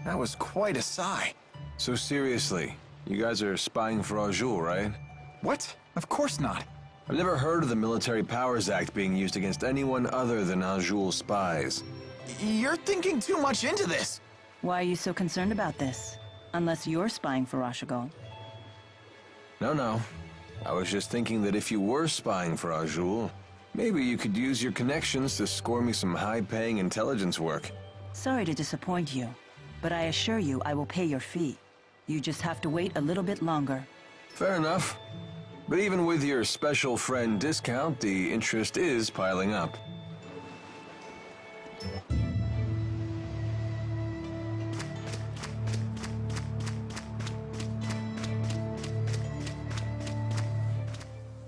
That was quite a sigh. So seriously, you guys are spying for Rashugal, right? What? Of course not. I've never heard of the Military Powers Act being used against anyone other than Rashugal spies. You're thinking too much into this. Why are you so concerned about this? Unless you're spying for Rashugal. No. I was just thinking that if you were spying for Rashugal, maybe you could use your connections to score me some high-paying intelligence work. Sorry to disappoint you, but I assure you I will pay your fee. You just have to wait a little bit longer. Fair enough. But even with your special friend discount, the interest is piling up.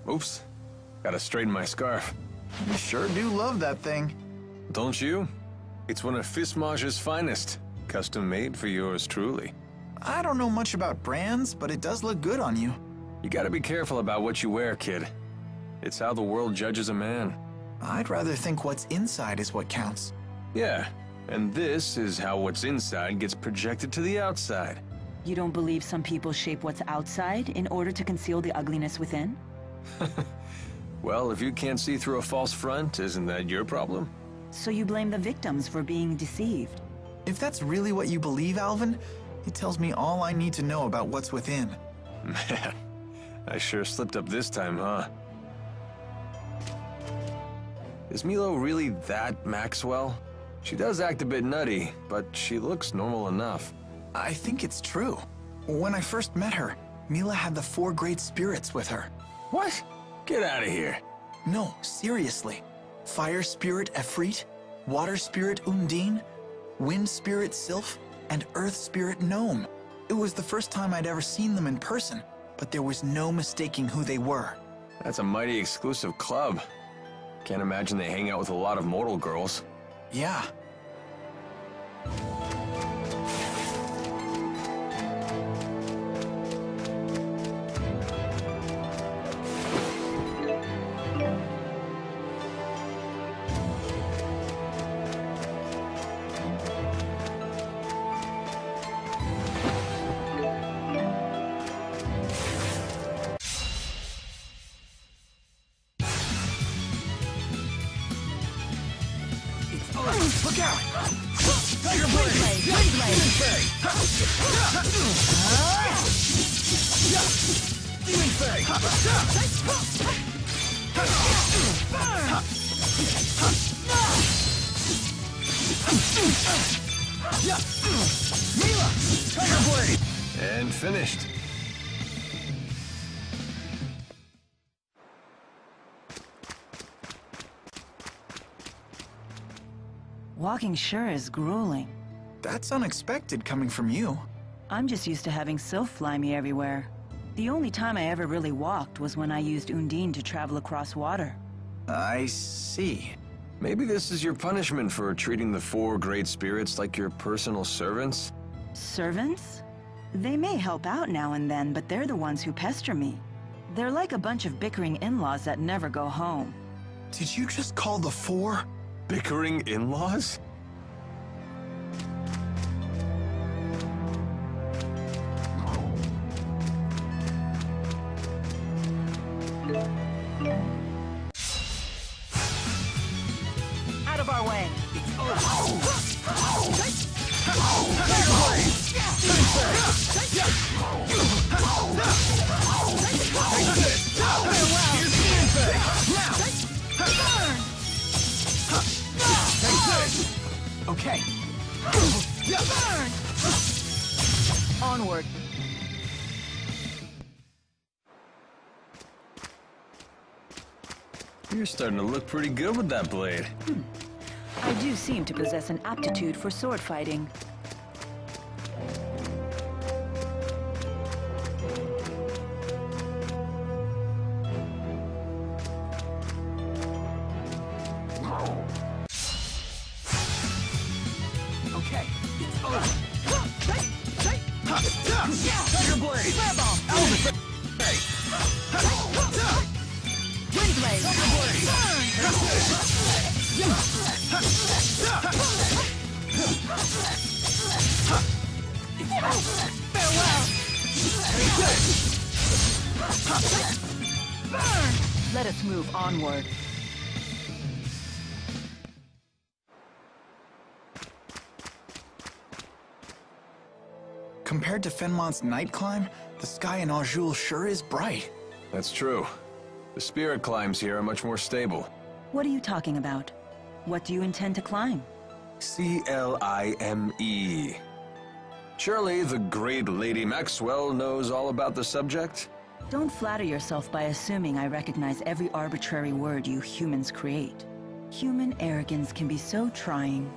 Oops. Gotta straighten my scarf. You sure do love that thing. Don't you? It's one of Fismage's finest. Custom made for yours truly. I don't know much about brands, but it does look good on you. You gotta be careful about what you wear, kid. It's how the world judges a man. I'd rather think what's inside is what counts. Yeah, and this is how what's inside gets projected to the outside. You don't believe some people shape what's outside in order to conceal the ugliness within? Well, if you can't see through a false front, isn't that your problem? So you blame the victims for being deceived? If that's really what you believe, Alvin, it tells me all I need to know about what's within. Man, I sure slipped up this time, huh? Is Milla really that Maxwell? She does act a bit nutty, but she looks normal enough. I think it's true. When I first met her, Milla had the 4 great spirits with her. What? Get out of here. No, seriously. Fire spirit Efreet, water spirit Undine, wind spirit Sylph, and earth spirit Gnome. It was the first time I'd ever seen them in person, but there was no mistaking who they were. That's a mighty exclusive club. Can't imagine they hang out with a lot of mortal girls. Yeah. Look out! Tiger Blade! Blade Blade! Demon Fang! Milla! Tiger Blade! And finished. Walking sure is grueling. That's unexpected coming from you. I'm just used to having Sylph fly me everywhere. The only time I ever really walked was when I used Undine to travel across water. I see. Maybe this is your punishment for treating the 4 great spirits like your personal servants? Servants? They may help out now and then, but they're the ones who pester me. They're like a bunch of bickering in-laws that never go home. Did you just call the 4? Bickering in-laws? Out of our way! Okay. Burn! Onward. You're starting to look pretty good with that blade. I do seem to possess an aptitude for sword fighting. Okay, it's over. Tiger Blade! Elvis! Wind Blade! Tiger Blade! Farewell! Burn! Let us move onward. Compared to Fenmont's night climb, the sky in Xillia sure is bright. That's true. The spirit climbs here are much more stable. What are you talking about? What do you intend to climb? C-L-I-M-E. Surely the great Lady Maxwell knows all about the subject? Don't flatter yourself by assuming I recognize every arbitrary word you humans create. Human arrogance can be so trying.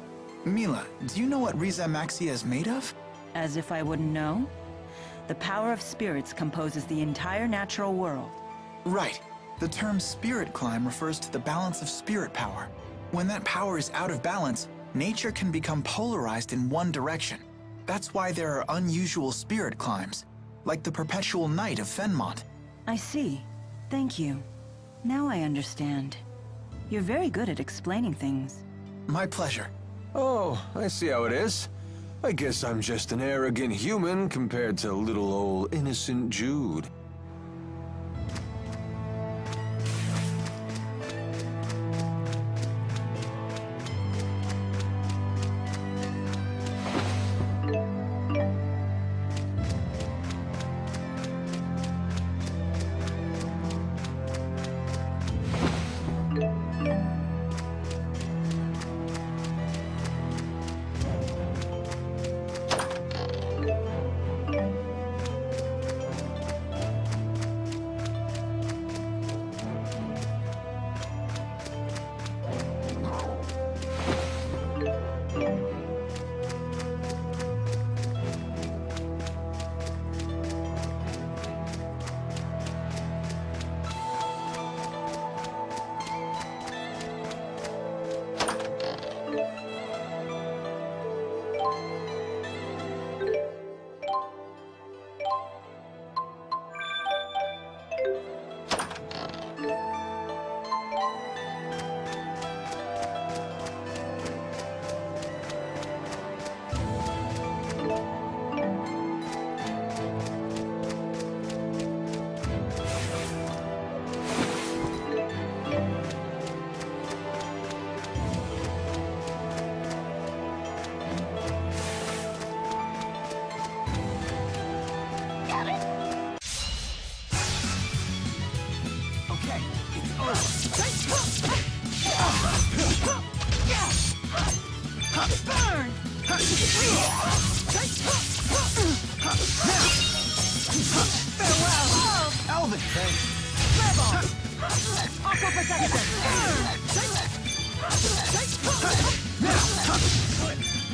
Milla, do you know what Riza Maxia is made of? As if I wouldn't know? The power of spirits composes the entire natural world. Right. The term spirit climb refers to the balance of spirit power. When that power is out of balance, nature can become polarized in one direction. That's why there are unusual spirit climbs, like the perpetual night of Fenmont. I see. Thank you. Now I understand. You're very good at explaining things. My pleasure. Oh, I see how it is. I guess I'm just an arrogant human compared to little old innocent Jude. Burn! Farewell! Alvin! Thanks. Rebel! Aqua protection!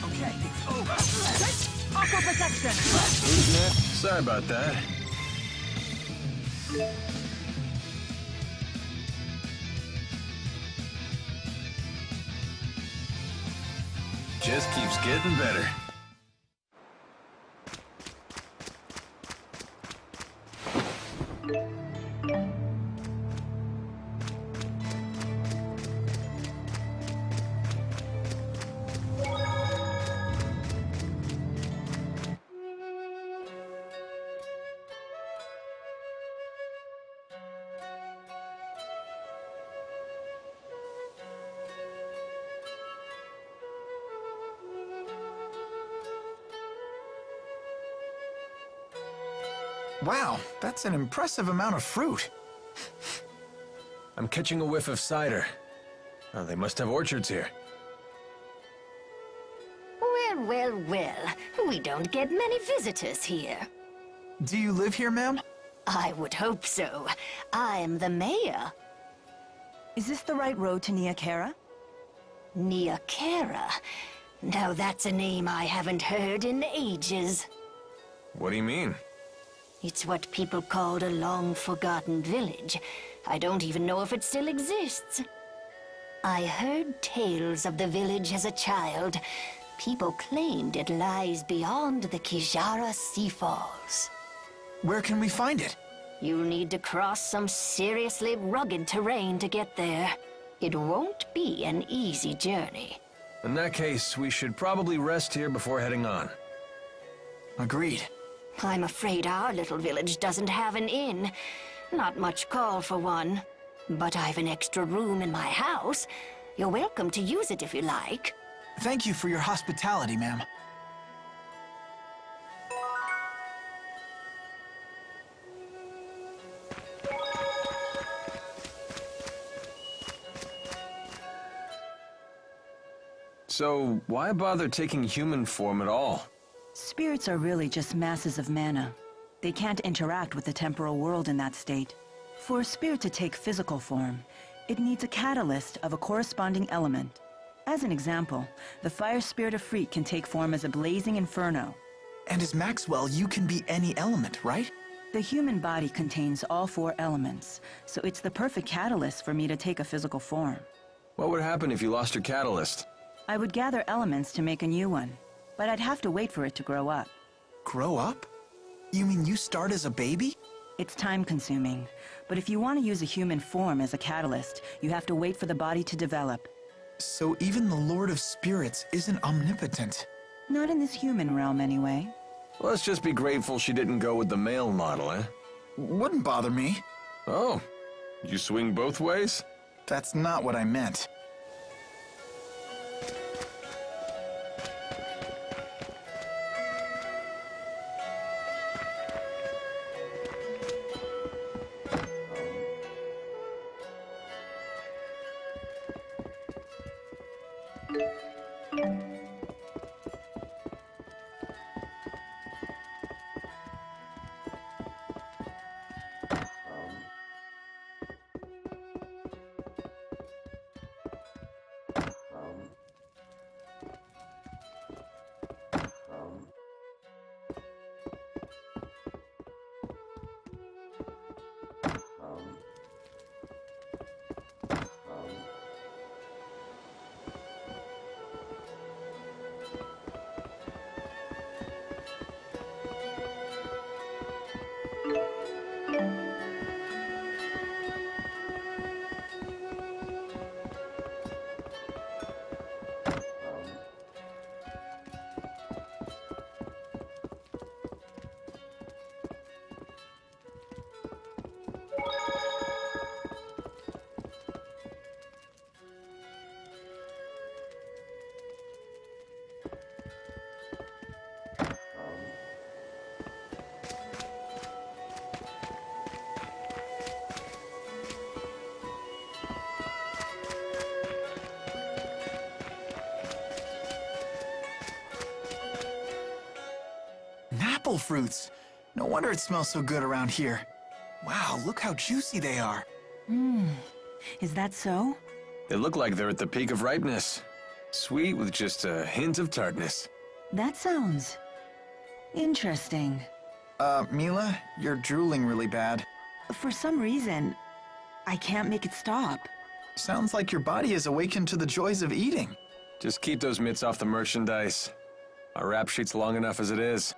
Okay, it's over. Aqua protection! Losing it? Sorry about that. Just keeps getting better. Wow, that's an impressive amount of fruit. I'm catching a whiff of cider. Oh, they must have orchards here. Well, well, well. We don't get many visitors here. Do you live here, ma'am? I would hope so. I'm the mayor. Is this the right road to Niakara? Niakara. Now that's a name I haven't heard in ages. What do you mean? It's what people called a long-forgotten village. I don't even know if it still exists. I heard tales of the village as a child. People claimed it lies beyond the Kijara Sea Falls. Where can we find it? You'll need to cross some seriously rugged terrain to get there. It won't be an easy journey. In that case, we should probably rest here before heading on. Agreed. I'm afraid our little village doesn't have an inn. Not much call for one. But I've an extra room in my house. You're welcome to use it if you like. Thank you for your hospitality, ma'am. So, why bother taking human form at all? Spirits are really just masses of mana. They can't interact with the temporal world in that state. For a spirit to take physical form, it needs a catalyst of a corresponding element. As an example, the fire spirit of Freet can take form as a blazing inferno. And as Maxwell, you can be any element, right? The human body contains all 4 elements, so it's the perfect catalyst for me to take a physical form. What would happen if you lost your catalyst? I would gather elements to make a new one, but I'd have to wait for it to grow up. Grow up? You mean you start as a baby? It's time-consuming, but if you want to use a human form as a catalyst, you have to wait for the body to develop. So even the Lord of Spirits isn't omnipotent. Not in this human realm, anyway. Let's just be grateful she didn't go with the male model, eh? Wouldn't bother me. Oh, you swing both ways? That's not what I meant. Apple fruits. No wonder it smells so good around here. Wow, look how juicy they are. Is that so? They look like they're at the peak of ripeness. Sweet with just a hint of tartness. That sounds interesting. Milla, you're drooling really bad. For some reason, I can't make it stop. Sounds like your body is awakened to the joys of eating. Just keep those mitts off the merchandise. Our rap sheet's long enough as it is.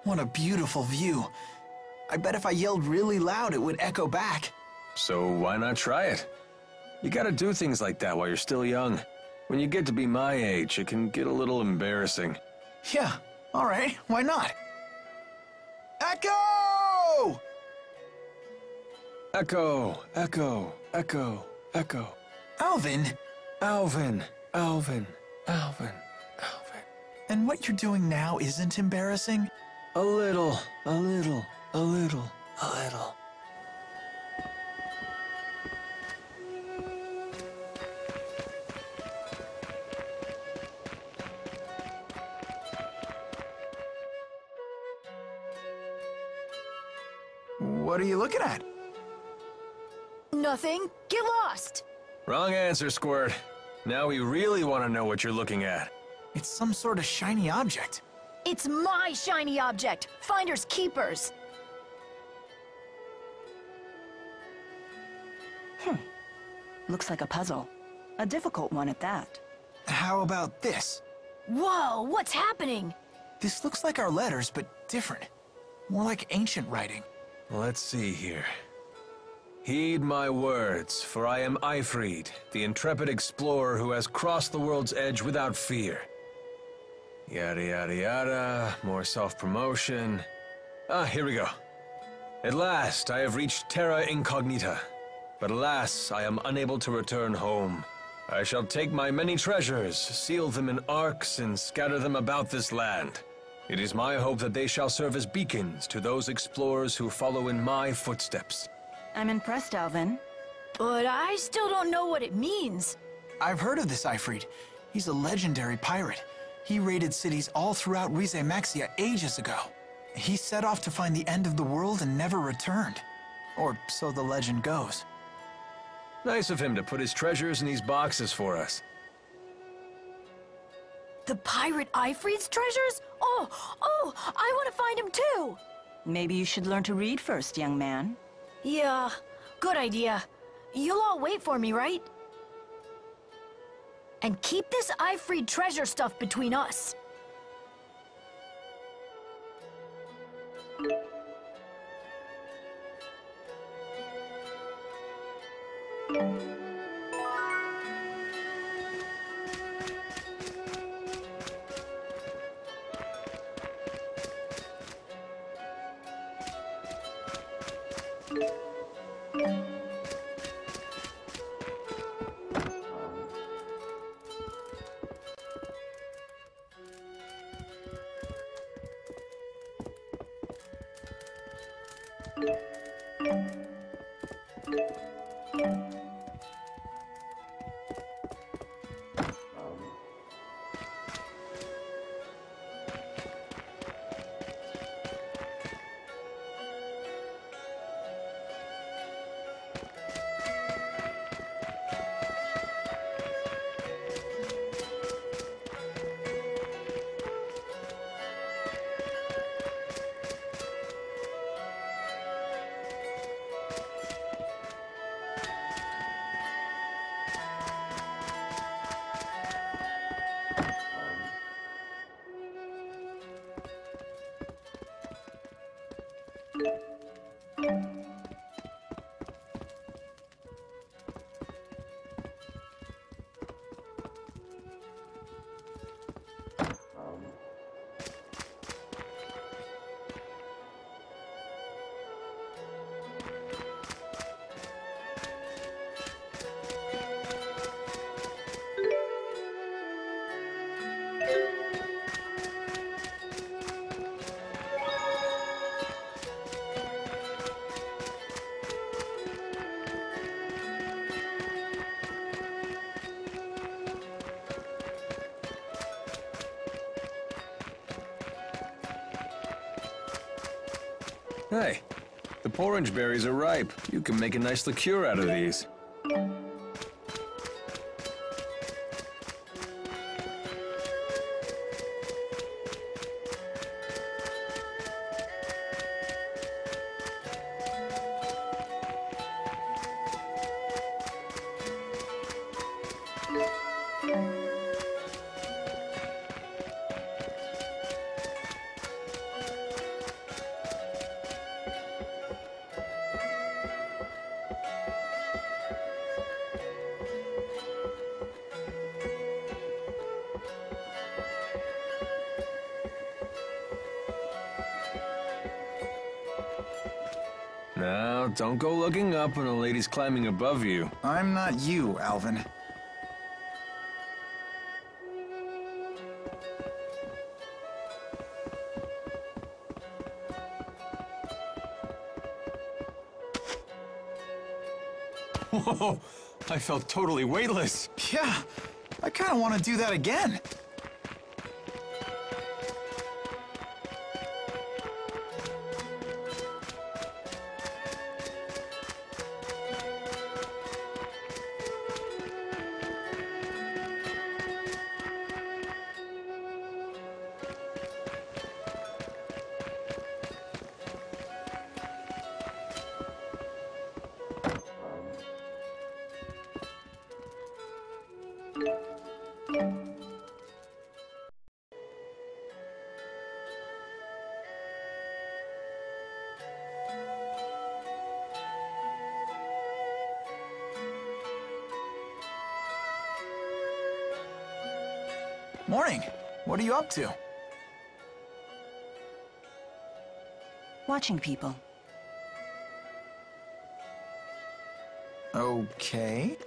What a beautiful view. I bet if I yelled really loud, it would echo back. So why not try it? You gotta do things like that while you're still young. When you get to be my age, it can get a little embarrassing. Yeah, all right, why not? Echo! Echo, echo, echo, echo. Alvin! Alvin, Alvin, Alvin, Alvin. And what you're doing now isn't embarrassing? A little, a little, a little, a little. What are you looking at? Nothing. Get lost. Wrong answer, Squirt. Now we really want to know what you're looking at. It's some sort of shiny object. It's my shiny object. Finders keepers. Looks like a puzzle. A difficult one at that. How about this? Whoa, what's happening? This looks like our letters, but different. More like ancient writing. Let's see here. Heed my words, for I am Ifrid, the intrepid explorer who has crossed the world's edge without fear. Yada yada yada, more self-promotion. Here we go. At last, I have reached Terra Incognita. But alas, I am unable to return home. I shall take my many treasures, seal them in arks, and scatter them about this land. It is my hope that they shall serve as beacons to those explorers who follow in my footsteps. I'm impressed, Alvin. But I still don't know what it means. I've heard of this Ifrid. He's a legendary pirate. He raided cities all throughout Maxia ages ago. He set off to find the end of the world and never returned. Or so the legend goes. Nice of him to put his treasures in these boxes for us. The pirate Ifrid's treasures? Oh, I want to find him too. Maybe you should learn to read first, young man. Yeah, good idea. You'll all wait for me, right? And keep this Ifrid treasure stuff between us. Hey, the porridge berries are ripe. You can make a nice liqueur out of these. Now, don't go looking up when a lady's climbing above you. I'm not you, Alvin. Whoa, I felt totally weightless. Yeah, I kind of want to do that again. Morning. What are you up to? Watching people. Okay.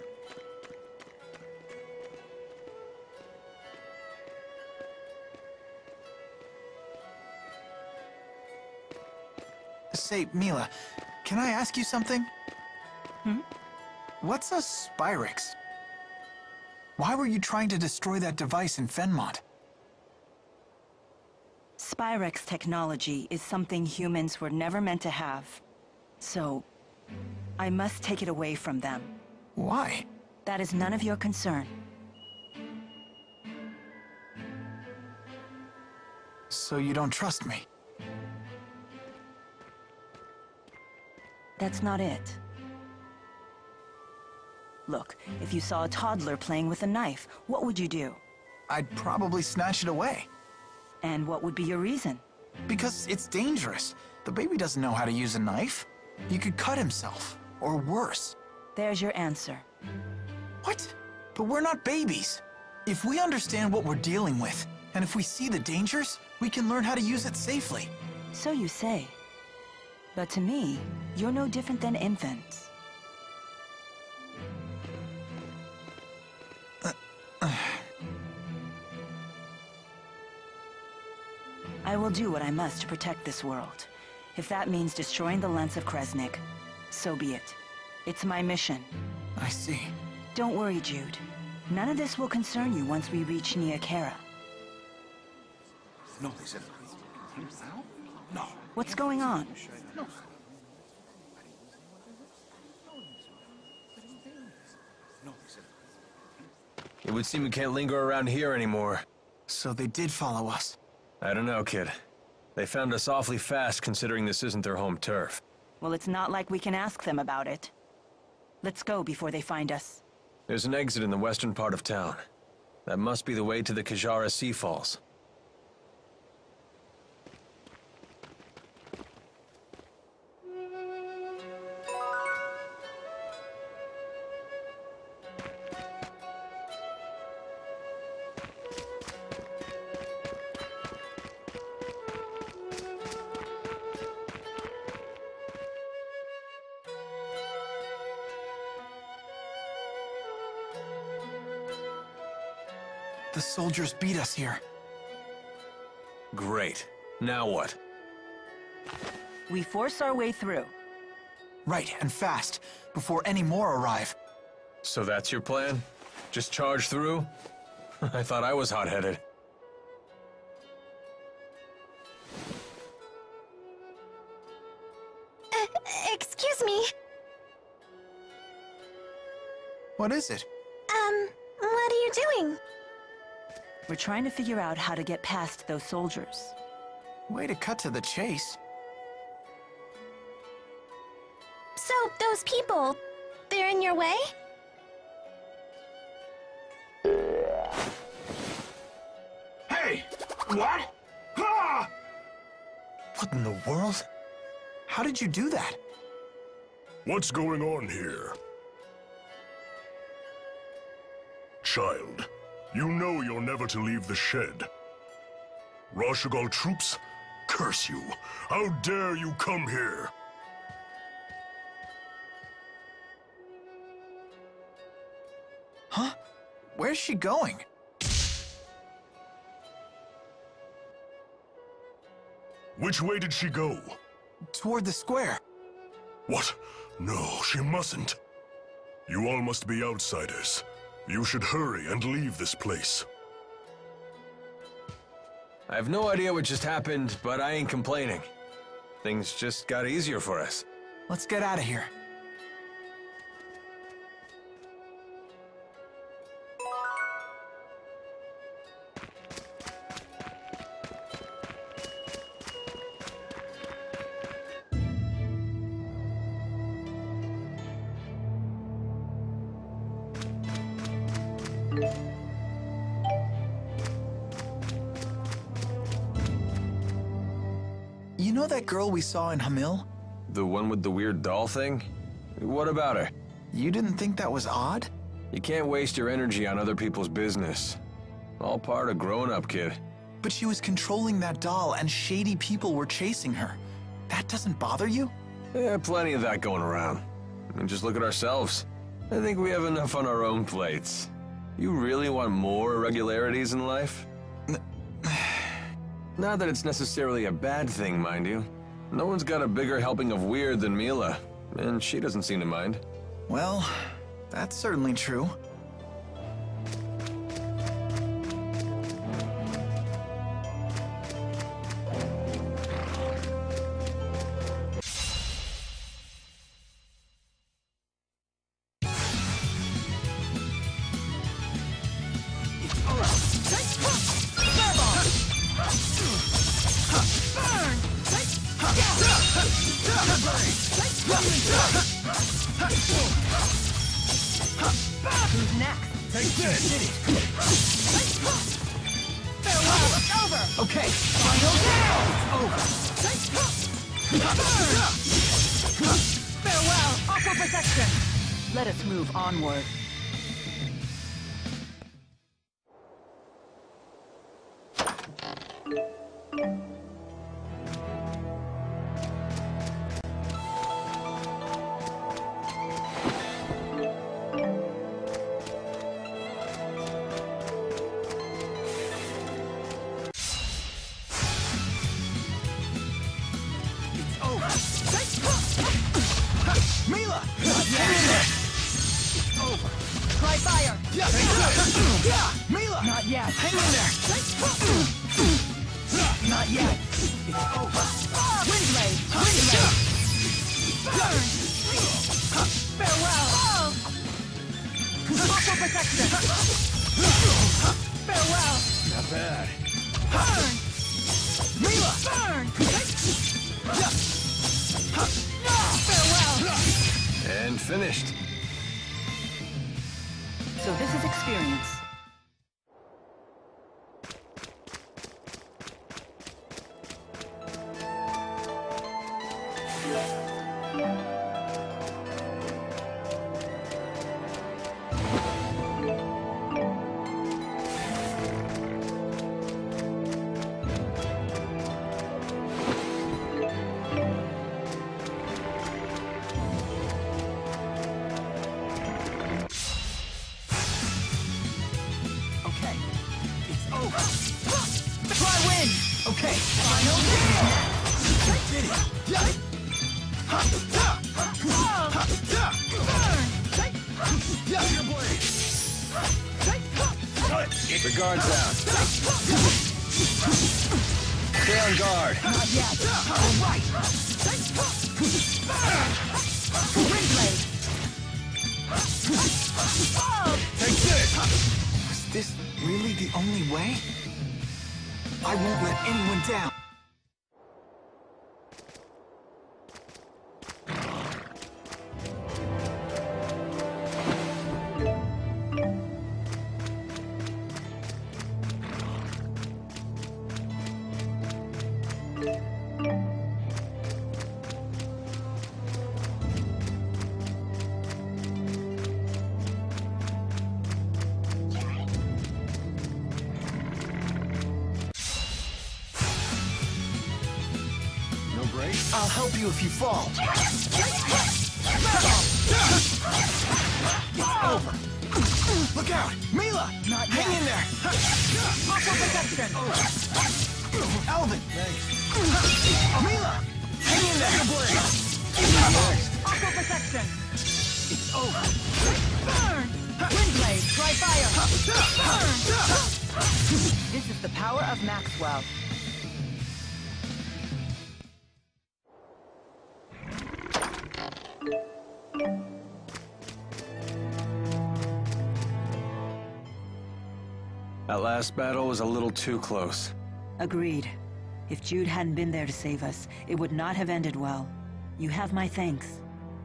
Say, Milla, can I ask you something? What's a Spyrix? Why were you trying to destroy that device in Fenmont? Spyrix technology is something humans were never meant to have. So, I must take it away from them. Why? That is none of your concern. So you don't trust me? That's not it. Look, if you saw a toddler playing with a knife, what would you do? I'd probably snatch it away. And what would be your reason? Because it's dangerous. The baby doesn't know how to use a knife. He could cut himself, or worse. There's your answer. What? But we're not babies. If we understand what we're dealing with, and if we see the dangers, we can learn how to use it safely. So you say. But to me, you're no different than infants. I will do what I must to protect this world. If that means destroying the lens of Kresnik, so be it. It's my mission. I see. Don't worry, Jude. None of this will concern you once we reach Niakara. No, they said. No. What's going on? It would seem we can't linger around here anymore. So they did follow us. I don't know, kid. They found us awfully fast considering this isn't their home turf. Well, it's not like we can ask them about it. Let's go before they find us. There's an exit in the western part of town. That must be the way to the Kajara Sea Falls. The soldiers beat us here. Great. Now what? We force our way through. Right, and fast, before any more arrive. So that's your plan? Just charge through? I thought I was hot-headed. Excuse me. What is it? What are you doing? We're trying to figure out how to get past those soldiers. Way to cut to the chase. So, those people, they're in your way? Hey! What? Ah! What in the world? How did you do that? What's going on here? Child, you know you're never to leave the shed. Rashugal troops, curse you! How dare you come here? Huh? Where's she going? Which way did she go? Toward the square. What? No, she mustn't. You all must be outsiders. You should hurry and leave this place. I have no idea what just happened, but I ain't complaining. Things just got easier for us. Let's get out of here. You know that girl we saw in Hamil? The one with the weird doll thing? What about her? You didn't think that was odd? You can't waste your energy on other people's business. All part of growing up, kid. But she was controlling that doll and shady people were chasing her. That doesn't bother you? Yeah, plenty of that going around. I mean, just look at ourselves. I think we have enough on our own plates. You really want more irregularities in life? Not that it's necessarily a bad thing, mind you. No one's got a bigger helping of weird than Milla, and she doesn't seem to mind. Well, that's certainly true. Who's next? Take this! Farewell! It's over! Okay, final down! It's over! Farewell, Aqua Protection! Let us move onward. Milla! It's over. Try fire! Milla! Not yet. Hang in there! Not yet. It's over! Wind blade! Wind blade! Burn! Farewell! Aqua Protection! Farewell! Not bad. Burn! Milla! Burn! Farewell! And finished. So this is experience. Try win! Okay, final did it! The guard's down. Stay on guard. Not yet. All right. Wind blade. Take this! Was this really the only way? I won't let anyone down. I'll help you if you fall. It's over. Look out! Milla! Not yet. Hang in there! Aqua Protection. Alvin! Thanks. Milla! Hang in there! Aqua Protection. It's over. Burn! Wind blade. Try fire. Burn! This is the power of Maxwell. That last battle was a little too close. Agreed. If Jude hadn't been there to save us, it would not have ended well. You have my thanks.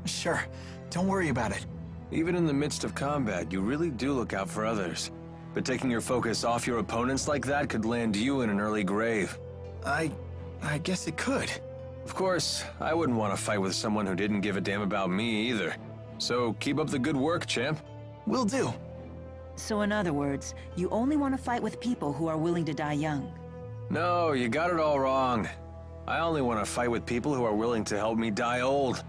Sure. Don't worry about it. Even in the midst of combat, you really do look out for others. But taking your focus off your opponents like that could land you in an early grave. I guess it could. Of course, I wouldn't want to fight with someone who didn't give a damn about me either. So keep up the good work, champ. Will do. So in other words, you only want to fight with people who are willing to die young. No, you got it all wrong. I only want to fight with people who are willing to help me die old.